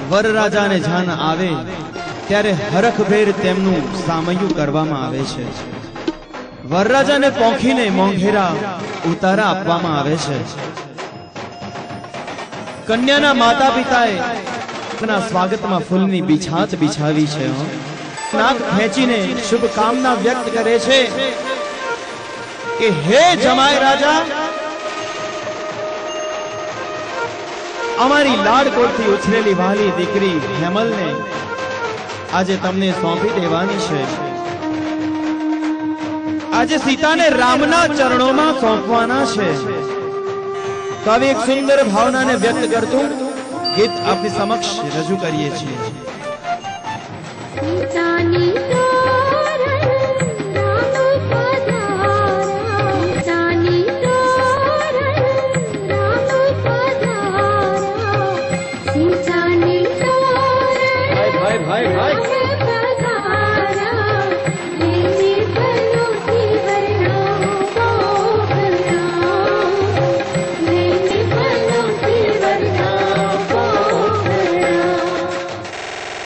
વરરાજાને જાન આવે ત્યારે હરખભેર તેમનું સામયું કરવામાં આવે છે। વરરાજાને પોંખીને મોંઘેરા ઉતારા આપવામાં આવે છે। કન્યાના માતા પિતાએ તેના સ્વાગતમાં ફૂલની બિછાત બિછાવી છે। નાક ખેંચીને શુભકામના વ્યક્ત કરે છે કે હે જમાઈ રાજા, અમારી લાડકોટથી ઉછરેલી વાલી દીકરી હેમલને આજે તમને સોંપી દેવાની છે। આજે સીતાને રામના ચરણોમાં સોંપવાના છે। તો આવી એક સુંદર ભાવનાને વ્યક્ત કરતું ગીત આપની સમક્ષ રજૂ કરીએ છીએ। ભાઈ